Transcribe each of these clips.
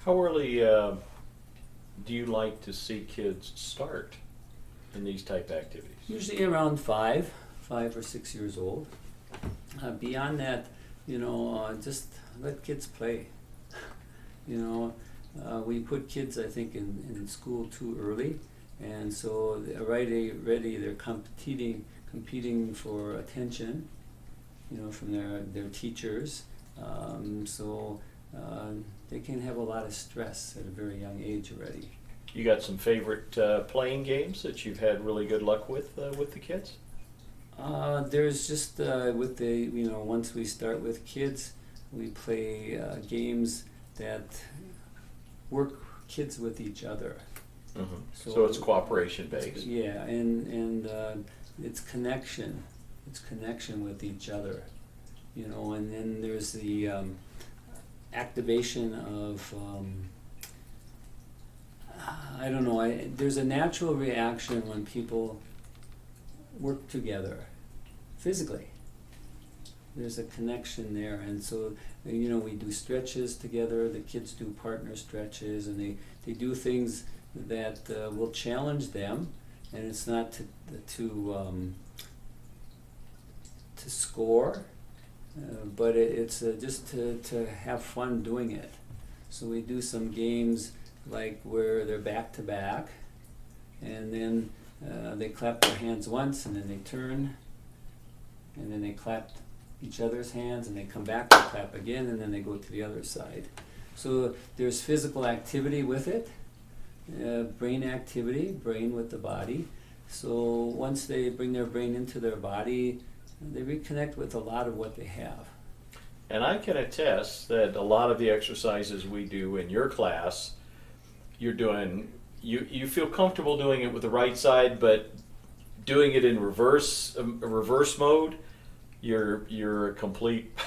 How early do you like to see kids start in these type activities? Usually around 5 or 6 years old. Beyond that, just let kids play. You know, we put kids, I think, in school too early, and so they're ready. They're competing for attention, from their teachers. So they can have a lot of stress at a very young age already. You got some favorite playing games that you've had really good luck with the kids? There's just with the once we start with kids, we play games that work kids with each other. Mm-hmm. So it's cooperation based. Yeah, and it's connection. It's connection with each other, and then there's the activation of I don't know. There's a natural reaction when people work together physically. There's a connection there, and so we do stretches together. The kids do partner stretches, and they do things that will challenge them, and it's not to score, but it's just to have fun doing it. So we do some games like where they're back to back, and then they clap their hands once, and then they turn, and then they clap each other's hands, and they come back and clap again, and then they go to the other side. So there's physical activity with it, brain activity, brain with the body. So once they bring their brain into their body, they reconnect with a lot of what they have. And I can attest that a lot of the exercises we do in your class, you're doing, you feel comfortable doing it with the right side, but doing it in reverse mode, you're a complete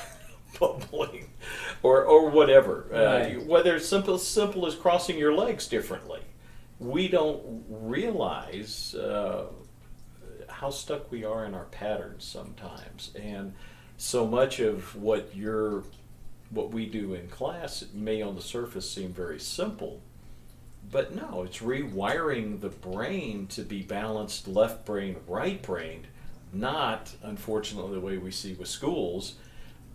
bumbling or whatever. Right. Whether it's simple as crossing your legs differently. We don't realize how stuck we are in our patterns sometimes, and so much of what we do in class may on the surface seem very simple, but no, it's rewiring the brain to be balanced left brain, right brain, not unfortunately the way we see with schools.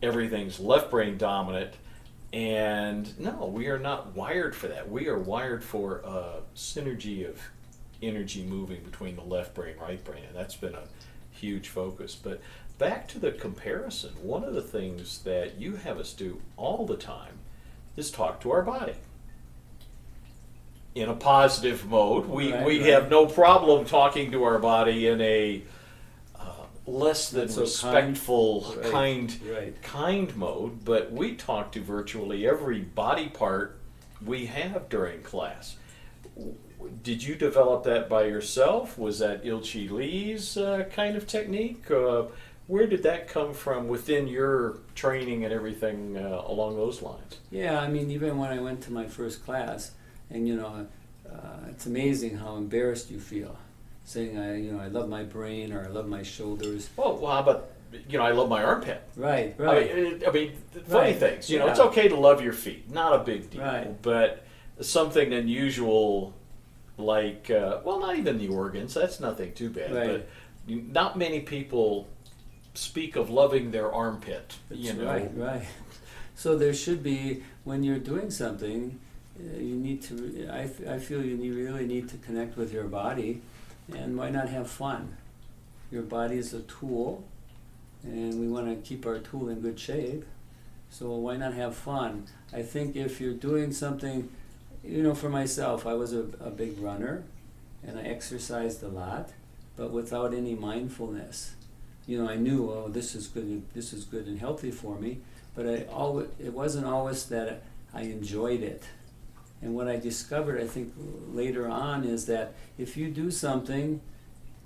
Everything's left brain dominant, and no, we are not wired for that. We are wired for a synergy of energy moving between the left brain, right brain, and that's been a huge focus. But back to the comparison, one of the things that you have us do all the time is talk to our body. In a positive mode, we have no problem talking to our body in a less than So respectful, Right. kind mode, but we talk to virtually every body part we have during class. Did you develop that by yourself? Was that Ilchi Lee's kind of technique? Where did that come from within your training and everything along those lines? Yeah, I mean, even when I went to my first class, and it's amazing how embarrassed you feel, saying I love my brain or I love my shoulders. Well, how about I love my armpit? Right. I mean, funny Right. things. Yeah. It's okay to love your feet, not a big deal. Right. But something unusual, like not even the organs. That's nothing too bad. Right. But not many people speak of loving their armpit. Right. So there should be, when you're doing something, you need to. I feel really need to connect with your body, and why not have fun? Your body is a tool, and we want to keep our tool in good shape. So why not have fun? I think if you're doing something, for myself, I was a big runner, and I exercised a lot, but without any mindfulness. I knew, this is good and healthy for me, but it wasn't always that I enjoyed it. And what I discovered, I think, later on is that if you do something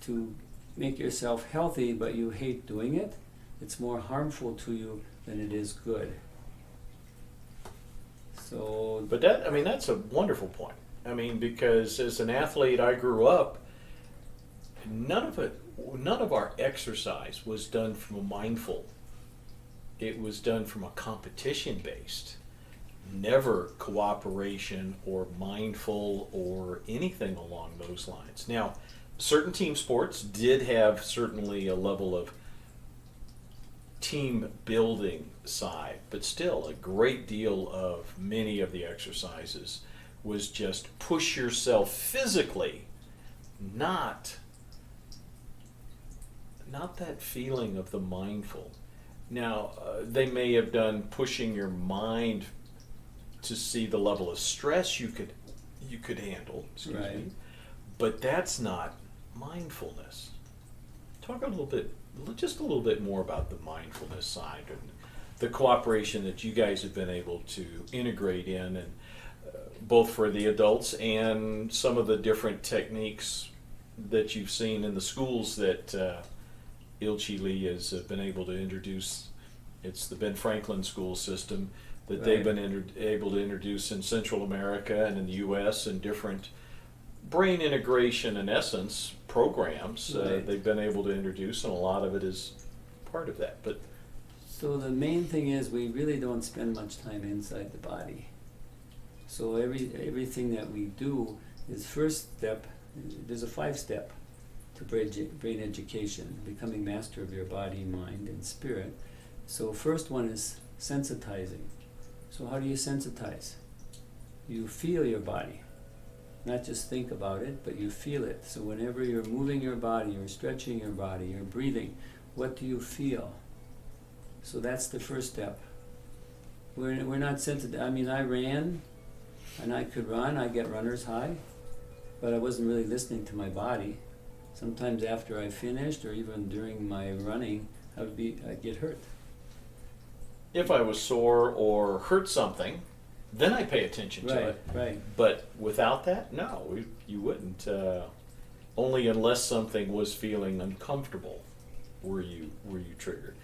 to make yourself healthy, but you hate doing it, it's more harmful to you than it is good. So, But that's a wonderful point. Because as an athlete, I grew up. None of our exercise was done from a mindful. It was done from a competition based. never cooperation or mindful or anything along those lines. Now, certain team sports did have certainly a level of team building side, but still a great deal of many of the exercises was just push yourself physically, not that feeling of the mindful. Now, they may have done pushing your mind to see the level of stress you could handle, excuse Right. me, but that's not mindfulness. Talk just a little bit more about the mindfulness side and the cooperation that you guys have been able to integrate in, and both for the adults and some of the different techniques that you've seen in the schools that Ilchi Lee has been able to introduce. It's the Ben Franklin school system that they've Right. been able to introduce in Central America and in the U.S. and different brain integration, in essence, programs Right. they've been able to introduce, and a lot of it is part of that. But So the main thing is we really don't spend much time inside the body. So everything that we do is first step, there's a 5-step to brain education, becoming master of your body, mind, and spirit. So first one is sensitizing. So how do you sensitize? You feel your body. Not just think about it, but you feel it. So whenever you're moving your body, you're stretching your body, you're breathing, what do you feel? So that's the first step. We're not sensitive. I mean, I ran, and I could run. I get runner's high, but I wasn't really listening to my body. Sometimes after I finished, or even during my running, I'd get hurt. if I was sore or hurt something, then I pay attention to it. Right. But without that, no, you wouldn't. Only unless something was feeling uncomfortable were you triggered.